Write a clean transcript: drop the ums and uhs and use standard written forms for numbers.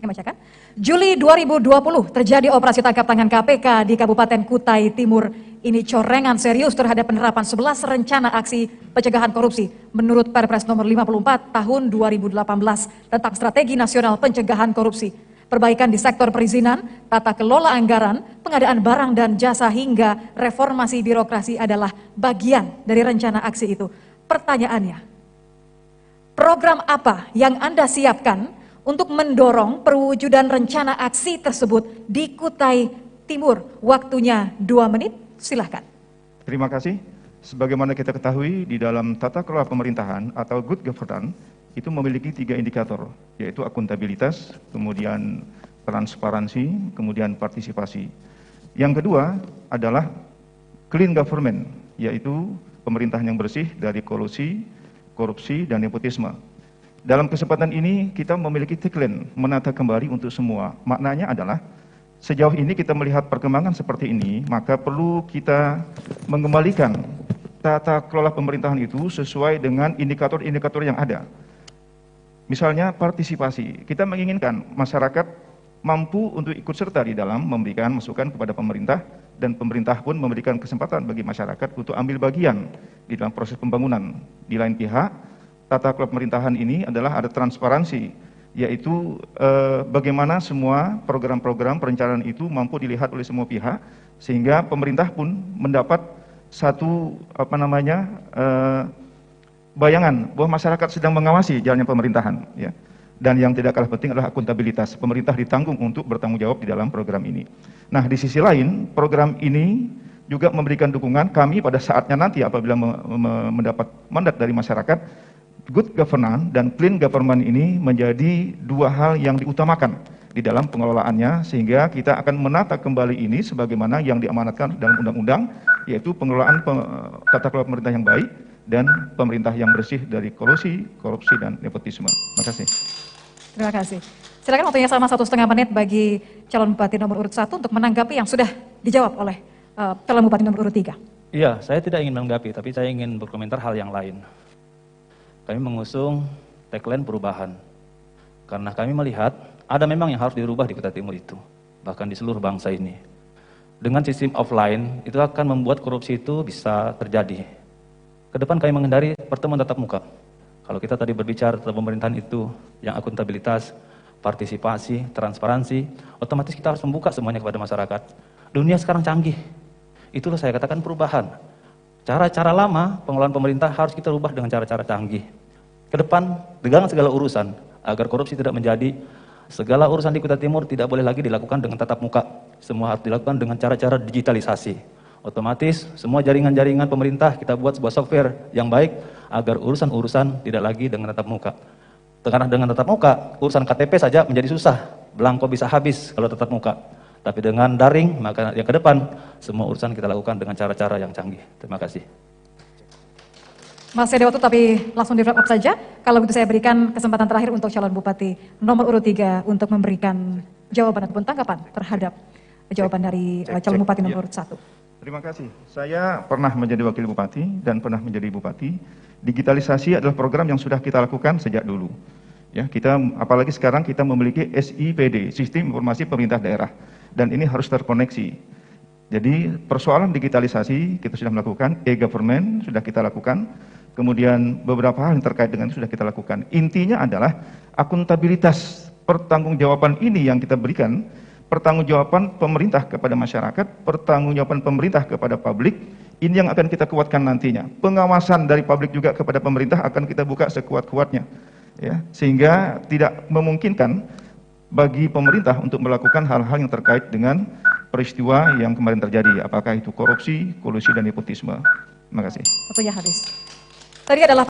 Saya bacakan. Juli 2020 terjadi operasi tangkap tangan KPK di Kabupaten Kutai Timur. Ini corengan serius terhadap penerapan 11 rencana aksi pencegahan korupsi menurut Perpres nomor 54 tahun 2018 tentang Strategi Nasional Pencegahan Korupsi. Perbaikan di sektor perizinan, tata kelola anggaran, pengadaan barang dan jasa hingga reformasi birokrasi adalah bagian dari rencana aksi itu. Pertanyaannya, program apa yang Anda siapkan untuk mendorong perwujudan rencana aksi tersebut di Kutai Timur? Waktunya 2 menit, silahkan. Terima kasih. Sebagaimana kita ketahui, di dalam tata kelola pemerintahan atau good governance itu memiliki 3 indikator, yaitu akuntabilitas, kemudian transparansi, kemudian partisipasi. Yang kedua adalah clean government, yaitu pemerintahan yang bersih dari kolusi, korupsi, dan nepotisme. Dalam kesempatan ini kita memiliki tagline menata kembali untuk semua. Maknanya adalah sejauh ini kita melihat perkembangan seperti ini, maka perlu kita mengembalikan tata kelola pemerintahan itu sesuai dengan indikator-indikator yang ada. Misalnya partisipasi, kita menginginkan masyarakat mampu untuk ikut serta di dalam memberikan masukan kepada pemerintah, dan pemerintah pun memberikan kesempatan bagi masyarakat untuk ambil bagian di dalam proses pembangunan. Di lain pihak, tata kelola pemerintahan ini adalah ada transparansi, yaitu bagaimana semua program-program perencanaan itu mampu dilihat oleh semua pihak, sehingga pemerintah pun mendapat satu bayangan bahwa masyarakat sedang mengawasi jalannya pemerintahan, ya. Dan yang tidak kalah penting adalah akuntabilitas. Pemerintah ditanggung untuk bertanggung jawab di dalam program ini. Nah, di sisi lain, program ini juga memberikan dukungan kami pada saatnya nanti apabila mendapat mandat dari masyarakat. Good governance dan clean government ini menjadi 2 hal yang diutamakan di dalam pengelolaannya, sehingga kita akan menata kembali ini sebagaimana yang diamanatkan dalam undang-undang, yaitu pengelolaan tata kelola pemerintah yang baik dan pemerintah yang bersih dari kolusi, korupsi, dan nepotisme. Terima kasih. Terima kasih. Silakan, waktunya sama 1,5 menit bagi calon bupati nomor urut 1 untuk menanggapi yang sudah dijawab oleh calon bupati nomor urut 3. Iya, saya tidak ingin menanggapi, tapi saya ingin berkomentar hal yang lain. Kami mengusung tagline perubahan, karena kami melihat ada memang yang harus dirubah di Kutai Timur itu, bahkan di seluruh bangsa ini. Dengan sistem offline, itu akan membuat korupsi itu bisa terjadi. Kedepan kami menghindari pertemuan tatap muka. Kalau kita tadi berbicara tentang pemerintahan itu, yang akuntabilitas, partisipasi, transparansi, otomatis kita harus membuka semuanya kepada masyarakat. Dunia sekarang canggih. Itulah saya katakan perubahan. Cara-cara lama pengelolaan pemerintah harus kita ubah dengan cara-cara canggih. Kedepan, dengan segala urusan, agar korupsi tidak menjadi, segala urusan di Kutai Timur tidak boleh lagi dilakukan dengan tatap muka. Semua harus dilakukan dengan cara-cara digitalisasi. Otomatis semua jaringan-jaringan pemerintah kita buat sebuah software yang baik agar urusan-urusan tidak lagi dengan tatap muka. Karena dengan tatap muka, urusan KTP saja menjadi susah, belangko bisa habis kalau tatap muka. Tapi dengan daring, maka yang ke depan semua urusan kita lakukan dengan cara-cara yang canggih. Terima kasih. Masih ada waktu, tapi langsung di wrap up saja. Kalau begitu saya berikan kesempatan terakhir untuk calon bupati nomor urut 3 untuk memberikan jawaban ataupun tanggapan terhadap jawaban dari calon bupati nomor urut 1. Terima kasih. Saya pernah menjadi wakil bupati dan pernah menjadi bupati. Digitalisasi adalah program yang sudah kita lakukan sejak dulu. Ya, kita apalagi sekarang kita memiliki SIPD, Sistem Informasi Pemerintah Daerah, dan ini harus terkoneksi. Jadi persoalan digitalisasi kita sudah melakukan, e-government sudah kita lakukan, kemudian beberapa hal yang terkait dengan itu sudah kita lakukan. Intinya adalah akuntabilitas, pertanggungjawaban ini yang kita berikan. Pertanggungjawaban pemerintah kepada masyarakat, pertanggungjawaban pemerintah kepada publik, ini yang akan kita kuatkan nantinya. Pengawasan dari publik juga kepada pemerintah akan kita buka sekuat-kuatnya, ya, sehingga tidak memungkinkan bagi pemerintah untuk melakukan hal-hal yang terkait dengan peristiwa yang kemarin terjadi, apakah itu korupsi, kolusi, dan nepotisme. Terima kasih. Waktunya habis. Tadi adalah